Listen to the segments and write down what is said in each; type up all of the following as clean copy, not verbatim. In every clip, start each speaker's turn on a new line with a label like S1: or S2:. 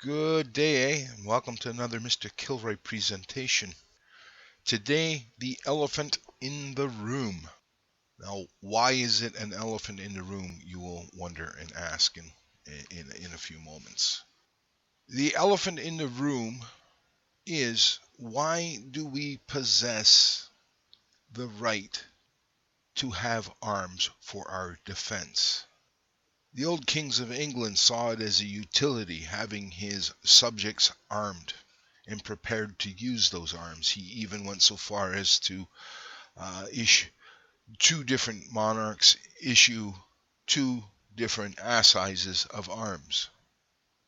S1: Good day, and welcome to another Mr. Kilroy presentation. Today, the elephant in the room. Now, why is it an elephant in the room, you will wonder and ask in a few moments. The elephant in the room is, why do we possess the right to have arms for our defense? The old kings of England saw it as a utility, having his subjects armed and prepared to use those arms. He even went so far as to issue two different monarchs issue two different assizes of arms.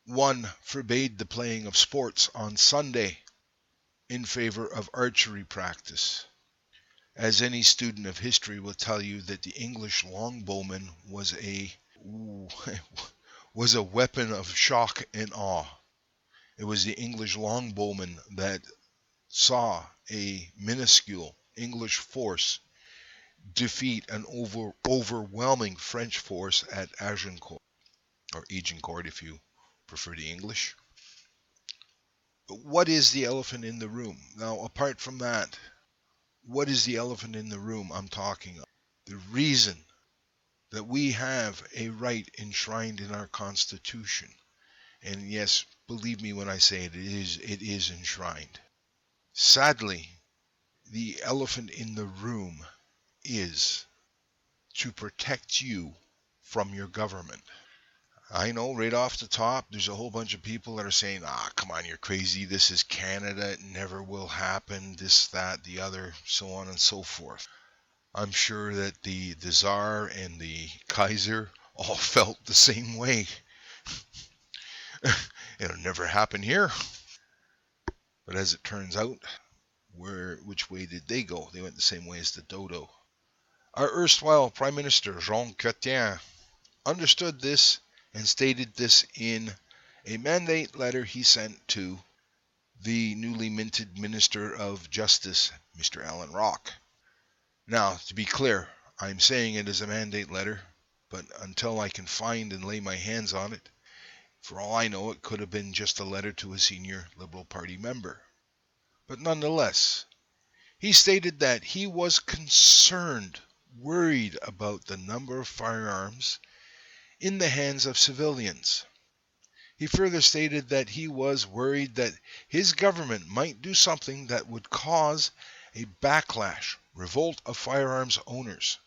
S1: One forbade the playing of sports on Sunday in favor of archery practice. As any student of history will tell you, that the English longbowman was a weapon of shock and awe. It was the English longbowman that saw a minuscule English force defeat an overwhelming French force at Agincourt, or Agincourt if you prefer the English. But what is the elephant in the room? Now, apart from that, what is the elephant in the room I'm talking of? The reason that we have a right enshrined in our Constitution. And yes, believe me when I say it is enshrined. Sadly, the elephant in the room is to protect you from your government. I know right off the top, there's a whole bunch of people that are saying, come on, you're crazy. This is Canada. It never will happen. This, that, the other, so on and so forth. I'm sure that the Tsar and the Kaiser all felt the same way. It'll never happen here. But as it turns out, which way did they go? They went the same way as the dodo. Our erstwhile Prime Minister, Jean Chrétien, understood this and stated this in a mandate letter he sent to the newly minted Minister of Justice, Mr. Alan Rock. Now, to be clear, I'm saying it as a mandate letter, but until I can find and lay my hands on it, for all I know, it could have been just a letter to a senior Liberal Party member. But nonetheless, he stated that he was concerned, worried about the number of firearms in the hands of civilians. He further stated that he was worried that his government might do something that would cause a backlash, revolt of firearms owners.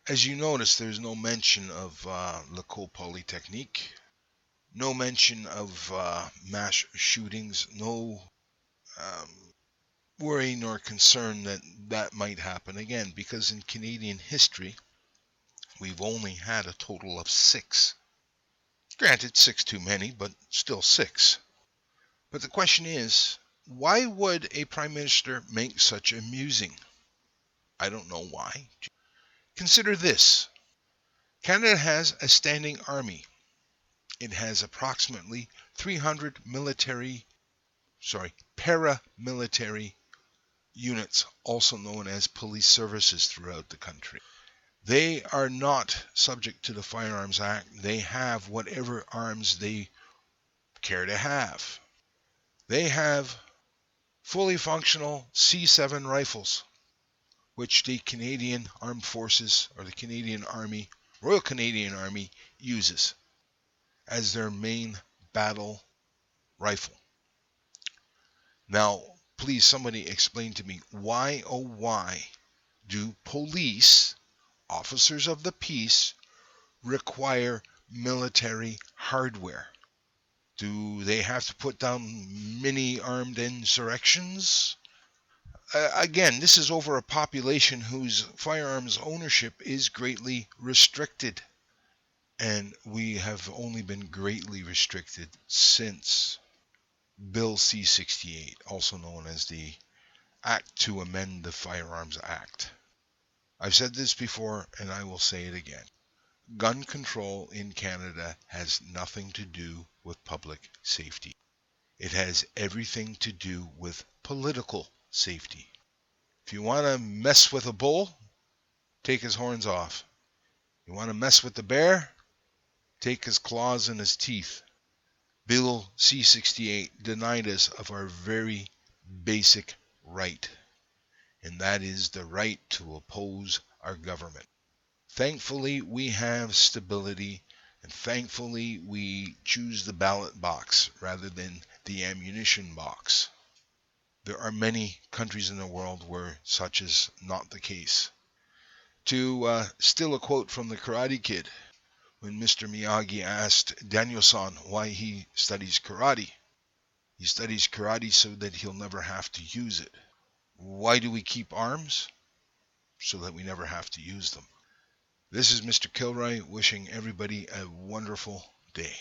S1: As you notice, there's no mention of L'École Polytechnique, no mention of mass shootings, no worry nor concern that that might happen again, because in Canadian history, we've only had a total of 6. Granted, 6 too many, but still 6. But the question is, why would a Prime Minister make such a musing? I don't know why. Consider this. Canada has a standing army. It has approximately 300 paramilitary units, also known as police services throughout the country. They are not subject to the Firearms Act. They have whatever arms they care to have. They have fully functional C7 rifles, which the Canadian Armed Forces, or the Canadian Army, Royal Canadian Army, uses as their main battle rifle. Now, please somebody explain to me, why do police, officers of the peace, require military hardware? Do they have to put down mini armed insurrections? Again, this is over a population whose firearms ownership is greatly restricted. And we have only been greatly restricted since Bill C-68, also known as the Act to Amend the Firearms Act. I've said this before, and I will say it again. Gun control in Canada has nothing to do with public safety. It has everything to do with political safety. If you want to mess with a bull, take his horns off. You want to mess with the bear, take his claws and his teeth. Bill C-68 denied us of our very basic right, and that is the right to oppose our government. Thankfully, we have stability, and thankfully, we choose the ballot box rather than the ammunition box. There are many countries in the world where such is not the case. To steal a quote from the Karate Kid, when Mr. Miyagi asked Daniel-san why he studies karate, he studies karate so that he'll never have to use it. Why do we keep arms? So that we never have to use them. This is Mr. Kilroy wishing everybody a wonderful day.